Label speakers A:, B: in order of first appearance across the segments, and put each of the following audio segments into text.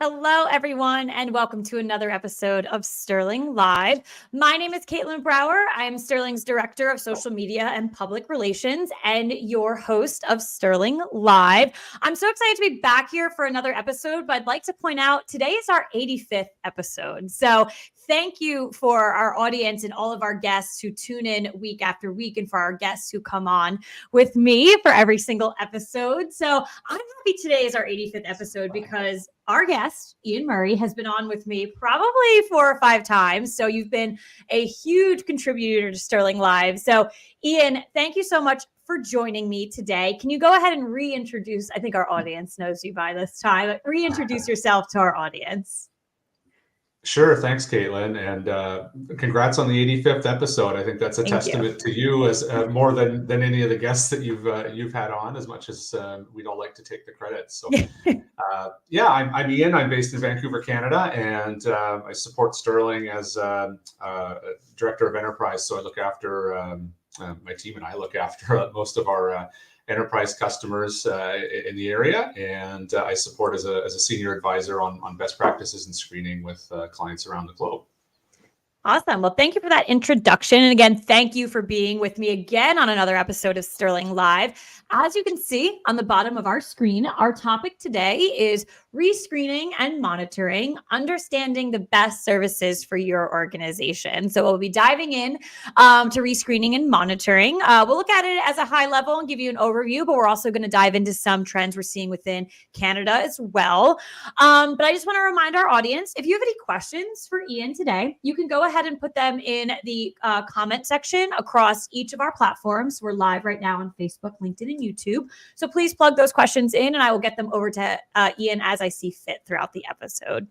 A: Hello, everyone, and welcome to another episode of Sterling Live. My name is Caitlin Brower. I'm Sterling's Director of Social Media and Public Relations and your host of Sterling Live. I'm so excited to be back here for another episode, but I'd like to point out today is our 85th episode. So thank you for our audience and all of our guests who tune in week after week, and for our guests who come on with me for every single episode. So I'm happy today is our 85th episode because our guest, Iain Murray, has been on with me probably 4 or 5 times. So you've been a huge contributor to Sterling Live. So Iain, thank you so much for joining me today. Can you go ahead and reintroduce, I think our audience knows you by this time, but reintroduce yourself to our audience.
B: Sure. Thanks, Caitlin. And congrats on the 85th episode. I think that's a testament to you as more than any of the guests that you've had on, as much as we'd all like to take the credit. So I'm Iain. I'm based in Vancouver, Canada, and I support Sterling as Director of Enterprise. So I look after my team, and I look after most of our enterprise customers in the area, and I support as a senior advisor on best practices and screening with clients around the globe.
A: Awesome. Well, thank you for that introduction. And again, thank you for being with me again on another episode of Sterling Live. As you can see on the bottom of our screen, our topic today is rescreening and monitoring, understanding the best services for your organization. So we'll be diving in to rescreening and monitoring. We'll look at it as a high level and give you an overview, but we're also going to dive into some trends we're seeing within Canada as well. But I just want to remind our audience, if you have any questions for Iain today, you can go ahead and put them in the comment section across each of our platforms. We're live right now on Facebook, LinkedIn, and YouTube. So please plug those questions in, and I will get them over to Iain as I see fit throughout the episode.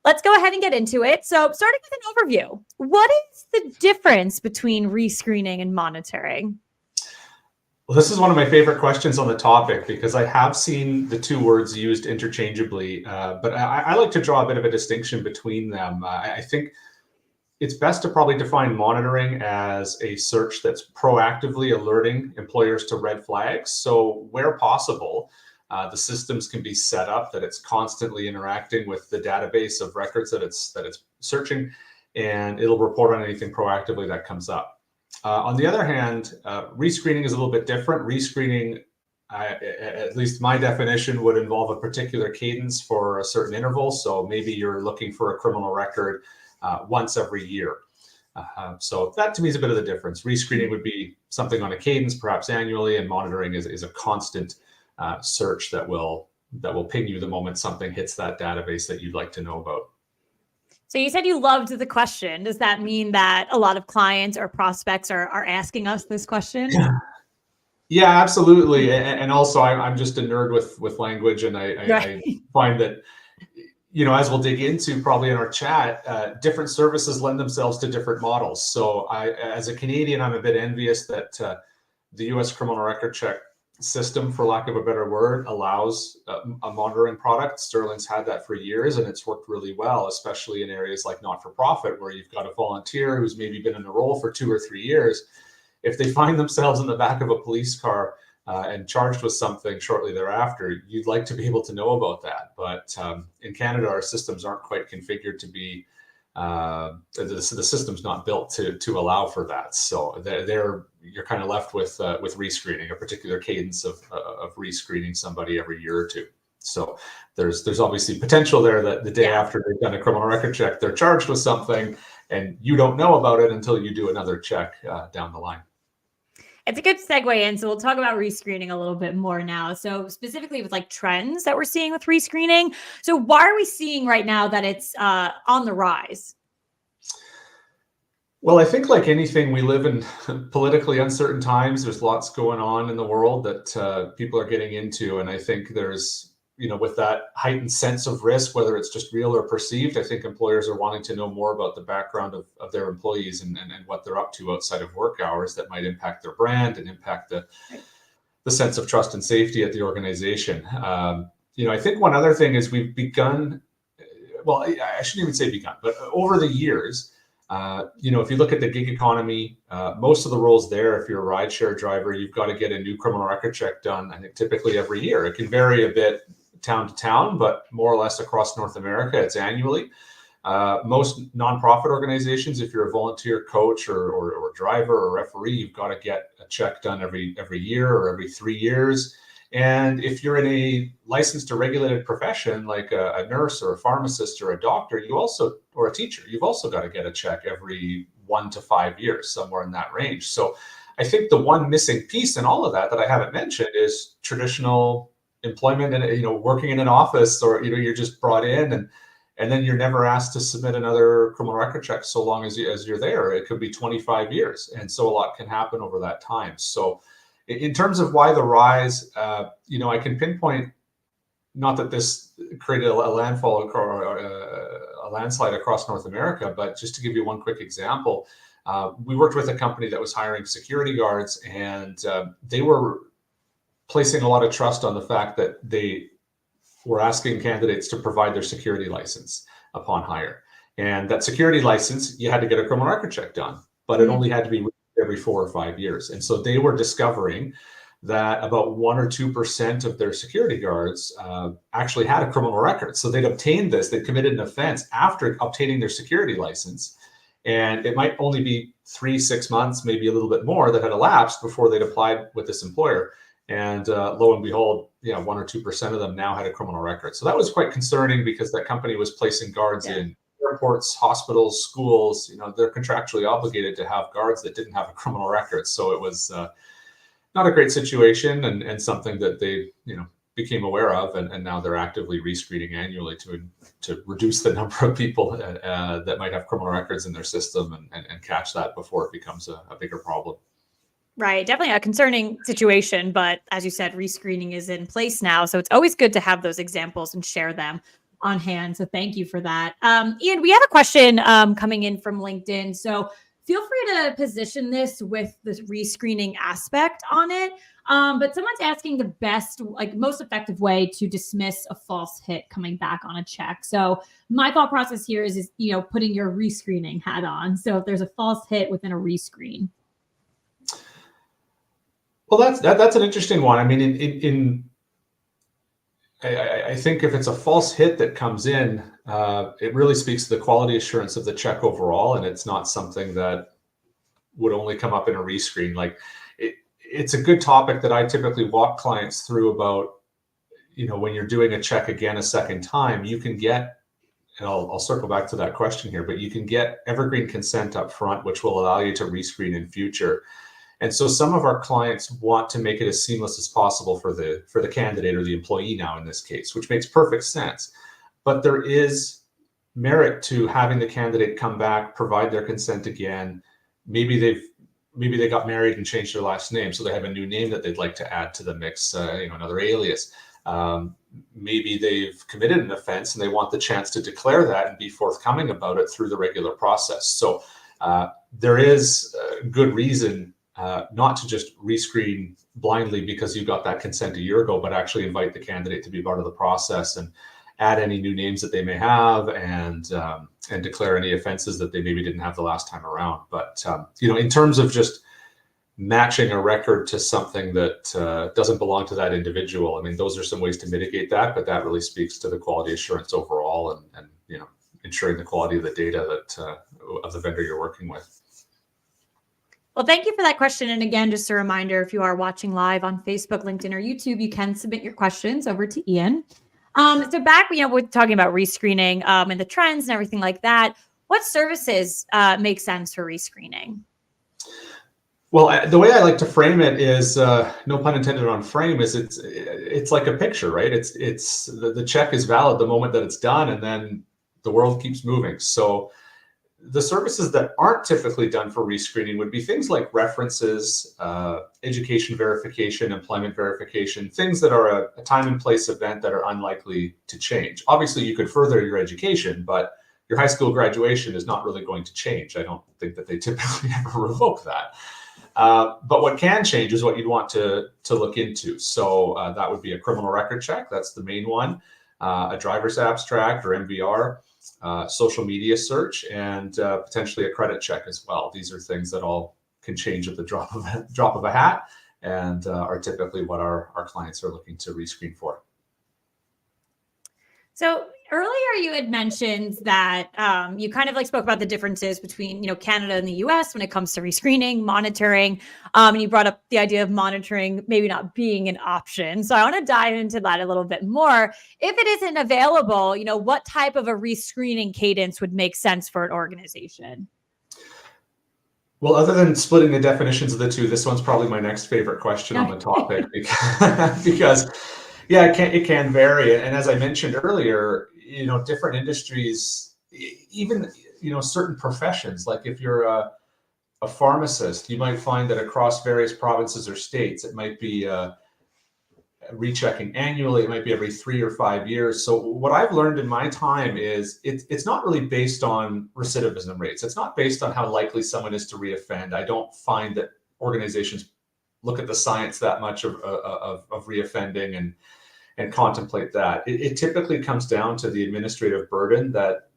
A: Let's go ahead and get into it. So starting with an overview, what is the difference between rescreening and monitoring?
B: Well, this is one of my favorite questions on the topic because I have seen the two words used interchangeably, but I like to draw a bit of a distinction between them. I think it's best to probably define monitoring as a search that's proactively alerting employers to red flags. So where possible, the systems can be set up that it's constantly interacting with the database of records that it's searching, and it'll report on anything proactively that comes up. On the other hand, rescreening is a little bit different. Rescreening, at least my definition, would involve a particular cadence for a certain interval. So maybe you're looking for a criminal record once every year. So that to me is a bit of the difference. Rescreening would be something on a cadence, perhaps annually, and monitoring is a constant search that will ping you the moment something hits that database that you'd like to know about.
A: So you said you loved the question. Does that mean that a lot of clients or prospects are asking us this question?
B: Yeah, absolutely. And also I'm just a nerd with language, and I find that, as we'll dig into probably in our chat, different services lend themselves to different models. So as a Canadian, I'm a bit envious that the U.S. criminal record check system, for lack of a better word, allows a monitoring product. Sterling's had that for years, and it's worked really well, especially in areas like not-for-profit, where you've got a volunteer who's maybe been in a role for 2 or 3 years. If they find themselves in the back of a police car and charged with something shortly thereafter, you'd like to be able to know about that. But in Canada, our systems aren't quite configured to be, the system's not built to allow for that. So you're kind of left with rescreening, a particular cadence of rescreening somebody every year or two. So there's obviously potential there that the day after they've done a criminal record check, they're charged with something, and you don't know about it until you do another check down the line.
A: It's a good segue in. So we'll talk about rescreening a little bit more now. So specifically with like trends that we're seeing with rescreening. So why are we seeing right now that it's on the rise?
B: Well, I think like anything, we live in politically uncertain times. There's lots going on in the world that people are getting into. And I think there's, with that heightened sense of risk, whether it's just real or perceived, I think employers are wanting to know more about the background of their employees and what they're up to outside of work hours that might impact their brand and impact the sense of trust and safety at the organization. I think one other thing is we've begun, well, I shouldn't even say begun, but over the years, if you look at the gig economy, most of the roles there, if you're a rideshare driver, you've got to get a new criminal record check done, I think typically every year. It can vary a bit town to town, but more or less across North America, it's annually. Most nonprofit organizations, if you're a volunteer coach or driver or referee, you've got to get a check done every year or every 3 years. And if you're in a licensed or regulated profession, like a nurse or a pharmacist or a doctor, or a teacher, you've also got to get a check every 1 to 5 years, somewhere in that range. So I think the one missing piece in all of that I haven't mentioned is traditional employment and, working in an office, or, you're just brought in and then you're never asked to submit another criminal record check so long as you're there. It could be 25 years. And so a lot can happen over that time. So in terms of why the rise, I can pinpoint, not that this created a landfall or a landslide across North America, but just to give you one quick example, we worked with a company that was hiring security guards, and they were placing a lot of trust on the fact that they were asking candidates to provide their security license upon hire. And that security license, you had to get a criminal record check done, but it only had to be every 4 or 5 years. And so they were discovering that about 1 or 2% of their security guards actually had a criminal record. So they'd obtained this, they'd committed an offense after obtaining their security license. And it might only be 3-6 months, maybe a little bit more, that had elapsed before they'd applied with this employer. And lo and behold, 1 or 2% of them now had a criminal record. So that was quite concerning, because that company was placing guards in airports, hospitals, schools. They're contractually obligated to have guards that didn't have a criminal record. So it was not a great situation, and something that they became aware of, and now they're actively rescreening annually to reduce the number of people that might have criminal records in their system, and catch that before it becomes a bigger problem.
A: Right. Definitely a concerning situation. But as you said, rescreening is in place now. So it's always good to have those examples and share them on hand. So thank you for that. Iain, we have a question coming in from LinkedIn. So feel free to position this with the rescreening aspect on it. But someone's asking the best, most effective way to dismiss a false hit coming back on a check. So my thought process here is putting your rescreening hat on. So if there's a false hit within a rescreen.
B: Well, that's an interesting one. I mean, I think if it's a false hit that comes in, it really speaks to the quality assurance of the check overall, and it's not something that would only come up in a rescreen. It's a good topic that I typically walk clients through about, when you're doing a check again a second time, you can get, and I'll circle back to that question here, but you can get evergreen consent up front, which will allow you to rescreen in future. And so some of our clients want to make it as seamless as possible for the candidate or the employee now in this case, which makes perfect sense. But there is merit to having the candidate come back, provide their consent again. Maybe they got married and changed their last name, so they have a new name that they'd like to add to the mix, another alias. Maybe they've committed an offense and they want the chance to declare that and be forthcoming about it through the regular process. So there is a good reason not to just rescreen blindly because you got that consent a year ago, but actually invite the candidate to be part of the process and add any new names that they may have, and declare any offenses that they maybe didn't have the last time around. But in terms of just matching a record to something that doesn't belong to that individual, I mean, those are some ways to mitigate that, but that really speaks to the quality assurance overall, and ensuring the quality of the data that of the vendor you're working with.
A: Well, thank you for that question. And again, just a reminder, if you are watching live on Facebook, LinkedIn, or YouTube, you can submit your questions over to Iain. So back, we're talking about rescreening and the trends and everything like that. What services make sense for rescreening?
B: Well, the way I like to frame it is, no pun intended on frame, is it's like a picture, right? It's the check is valid the moment that it's done, and then the world keeps moving. So the services that aren't typically done for rescreening would be things like references, education verification, employment verification, things that are a time and place event that are unlikely to change. Obviously, you could further your education, but your high school graduation is not really going to change. I don't think that they typically ever revoke that. But what can change is what you'd want to look into. So that would be a criminal record check. That's the main one. A driver's abstract or MVR. Social media search, and potentially a credit check as well. These are things that all can change at the drop of a hat, and are typically what our clients are looking to rescreen for.
A: So earlier you had mentioned that you kind of like spoke about the differences between, Canada and the US when it comes to rescreening, monitoring. And you brought up the idea of monitoring maybe not being an option. So I want to dive into that a little bit more. If it isn't available, what type of a rescreening cadence would make sense for an organization?
B: Well, other than splitting the definitions of the two, this one's probably my next favorite question on the topic because yeah, it can vary. And as I mentioned earlier, different industries, even, certain professions, like if you're a pharmacist, you might find that across various provinces or states, it might be rechecking annually. It might be every 3 or 5 years. So what I've learned in my time is it's not really based on recidivism rates. It's not based on how likely someone is to reoffend. I don't find that organizations look at the science that much of reoffending and contemplate that. It typically comes down to the administrative burden that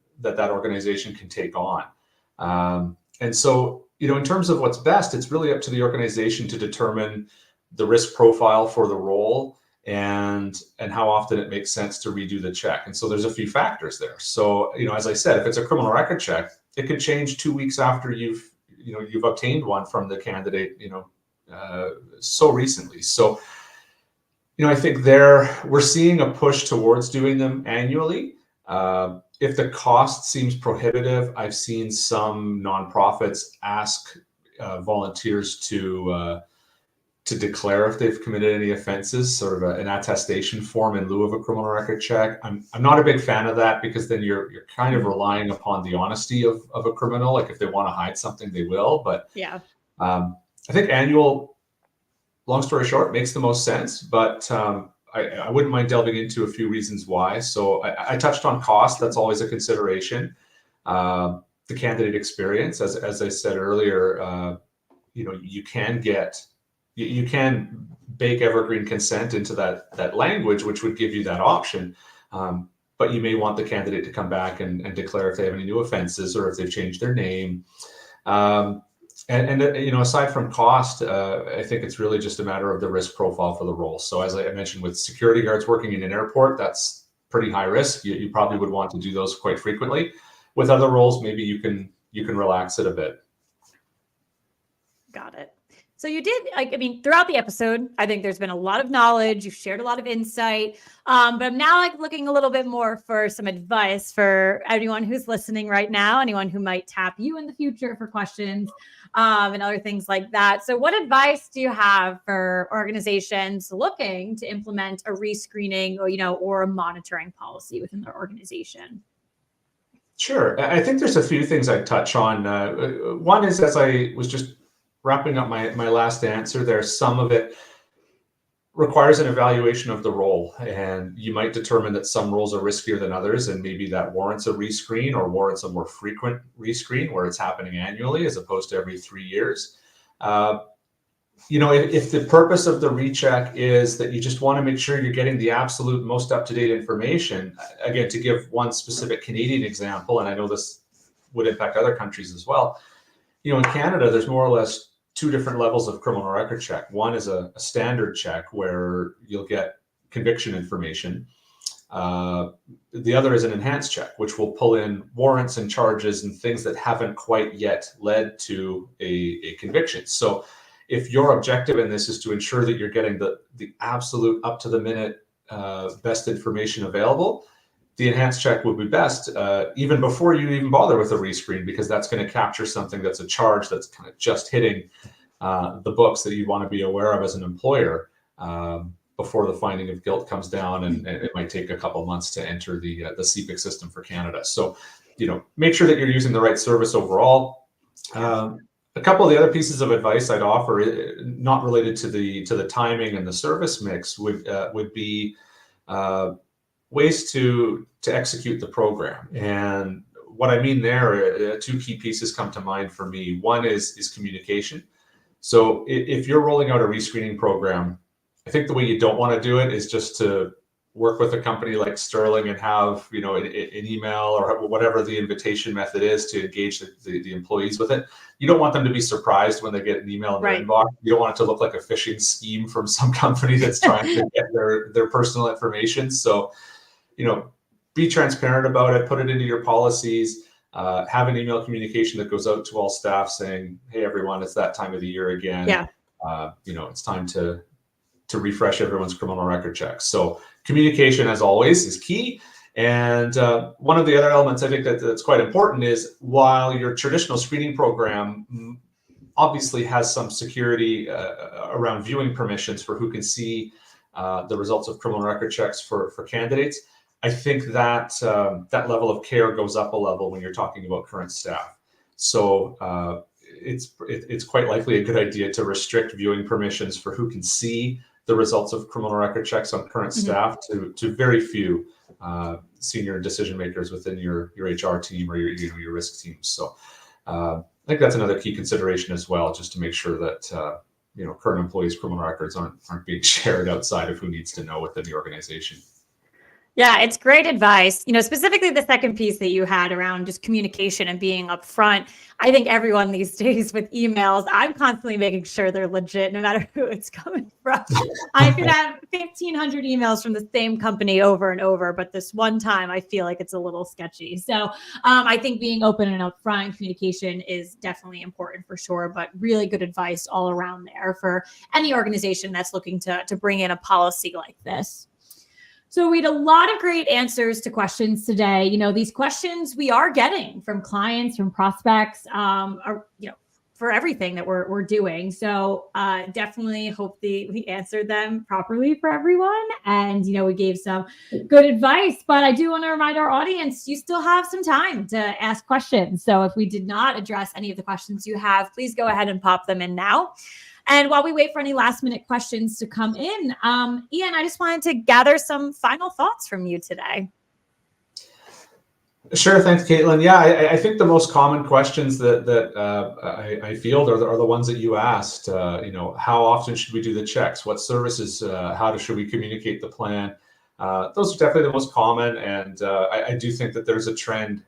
B: organization can take on. And so, in terms of what's best, it's really up to the organization to determine the risk profile for the role and how often it makes sense to redo the check. And so there's a few factors there. So, as I said, if it's a criminal record check, it could change 2 weeks after you've obtained one from the candidate, so recently. So, I think we're seeing a push towards doing them annually. If the cost seems prohibitive, I've seen some nonprofits ask volunteers to declare if they've committed any offenses, sort of an attestation form in lieu of a criminal record check. I'm not a big fan of that because then you're kind of relying upon the honesty of a criminal. Like if they want to hide something, they will. But
A: Yeah,
B: I think annual, long story short, makes the most sense. But I wouldn't mind delving into a few reasons why. So I touched on cost. That's always a consideration. The candidate experience, as I said earlier, you can bake evergreen consent into that language, which would give you that option. But you may want the candidate to come back and declare if they have any new offenses or if they've changed their name. And aside from cost, I think it's really just a matter of the risk profile for the role. So as I mentioned, with security guards working in an airport, that's pretty high risk. You probably would want to do those quite frequently. With other roles, maybe you can relax it a bit.
A: got it. So you did, throughout the episode, I think there's been a lot of knowledge. You've shared a lot of insight. But I'm now looking a little bit more for some advice for anyone who's listening right now, anyone who might tap you in the future for questions and other things like that. So what advice do you have for organizations looking to implement a rescreening or a monitoring policy within their organization?
B: Sure. I think there's a few things I'd touch on. One is, as I was just wrapping up my last answer there, some of it requires an evaluation of the role, and you might determine that some roles are riskier than others, and maybe that warrants a rescreen or warrants a more frequent rescreen where it's happening annually as opposed to every 3 years. If the purpose of the recheck is that you just want to make sure you're getting the absolute most up-to-date information, again, to give one specific Canadian example, and I know this would impact other countries as well, in Canada, there's more or less 2 different levels of criminal record check. One is a standard check where you'll get conviction information. The other is an enhanced check, which will pull in warrants and charges and things that haven't quite yet led to a conviction. So if your objective in this is to ensure that you're getting the absolute up-to-the-minute best information available, the enhanced check would be best even before you even bother with a rescreen, because that's going to capture something that's a charge that's kind of just hitting the books that you want to be aware of as an employer before the finding of guilt comes down, and it might take a couple of months to enter the CPIC system for Canada. So, make sure that you're using the right service overall. A couple of the other pieces of advice I'd offer, not related to the timing and the service mix, would be ways to execute the program. And what I mean there, 2 key pieces come to mind for me. One is communication. So if you're rolling out a rescreening program, I think the way you don't want to do it is just to work with a company like Sterling and have an email or whatever the invitation method is to engage the employees with it. You don't want them to be surprised when they get an email in their inbox. You don't want it to look like a phishing scheme from some company that's trying to get their personal information. So be transparent about it, put it into your policies, have an email communication that goes out to all staff saying, hey, everyone, it's that time of the year again.
A: Yeah.
B: It's time to refresh everyone's criminal record checks. So communication, as always, is key. And one of the other elements I think that's quite important is, while your traditional screening program obviously has some security around viewing permissions for who can see the results of criminal record checks for candidates, I think that that level of care goes up a level when you're talking about current staff. So it's quite likely a good idea to restrict viewing permissions for who can see the results of criminal record checks on current staff to very few senior decision makers within your HR team or your risk teams. So I think that's another key consideration as well, just to make sure that current employees' criminal records aren't being shared outside of who needs to know within the organization.
A: Yeah, it's great advice. Specifically the second piece that you had around just communication and being upfront. I think everyone these days with emails, I'm constantly making sure they're legit, no matter who it's coming from. I could have 1,500 emails from the same company over and over, but this one time I feel like it's a little sketchy. So I think being open and upfront communication is definitely important for sure, but really good advice all around there for any organization that's looking to bring in a policy like this. So we had a lot of great answers to questions today. These questions we are getting from clients, from prospects, for everything that we're doing. So definitely hope we answered them properly for everyone. And, we gave some good advice, but I do want to remind our audience, you still have some time to ask questions. So if we did not address any of the questions you have, please go ahead and pop them in now. And while we wait for any last minute questions to come in, Iain, I just wanted to gather some final thoughts from you today.
B: Sure. Thanks, Caitlin. Yeah, I think the most common questions that I field are the ones that you asked. How often should we do the checks? What services? Should we communicate the plan? Those are definitely the most common. And I do think that there's a trend.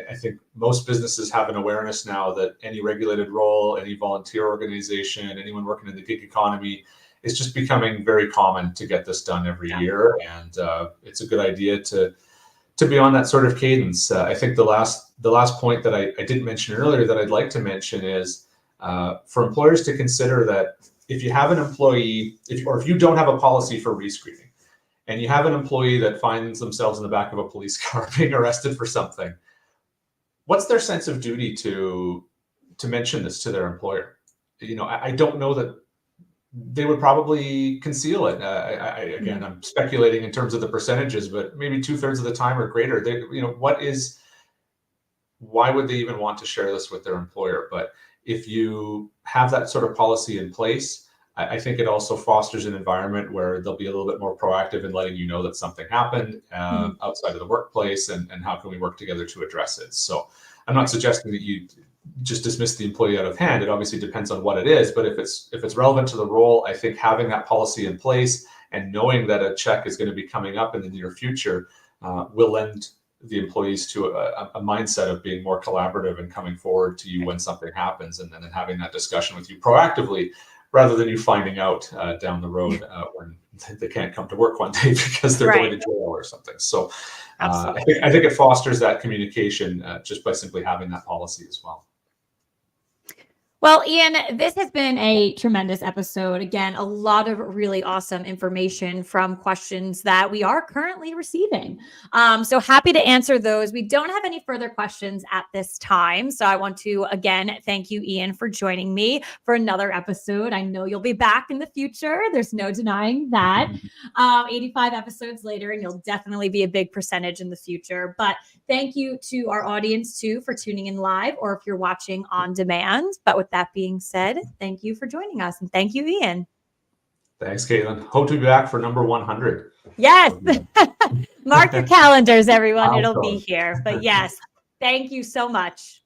B: I think most businesses have an awareness now that any regulated role, any volunteer organization, anyone working in the gig economy, is just becoming very common to get this done every year. And it's a good idea to be on that sort of cadence. I think the last point that I didn't mention earlier that I'd like to mention is for employers to consider that if you have an employee, if you don't have a policy for rescreening, and you have an employee that finds themselves in the back of a police car being arrested for something, what's their sense of duty to mention this to their employer? I don't know that they would probably conceal it. Again, I'm speculating in terms of the percentages, but maybe 2/3 of the time or greater. Why would they even want to share this with their employer? But if you have that sort of policy in place, I think it also fosters an environment where they'll be a little bit more proactive in letting you know that something happened outside of the workplace, and how can we work together to address it. So I'm not suggesting that you just dismiss the employee out of hand. It obviously depends on what it is, but if it's relevant to the role, I think having that policy in place and knowing that a check is going to be coming up in the near future will lend the employees to a mindset of being more collaborative and coming forward to you when something happens, and then having that discussion with you proactively, rather than you finding out down the road when they can't come to work one day because they're going to jail or something. So I think it fosters that communication just by simply having that policy as well.
A: Well, Iain, this has been a tremendous episode. Again, a lot of really awesome information from questions that we are currently receiving. So happy to answer those. We don't have any further questions at this time. So I want to, again, thank you, Iain, for joining me for another episode. I know you'll be back in the future. There's no denying that. 85 episodes later, and you'll definitely be a big percentage in the future. But thank you to our audience, too, for tuning in live, or if you're watching on demand. But with that being said, thank you for joining us. And thank you, Iain.
B: Thanks, Caitlin. Hope to be back for number 100.
A: Yes. Mark your calendars, everyone. It'll be here. But yes, thank you so much.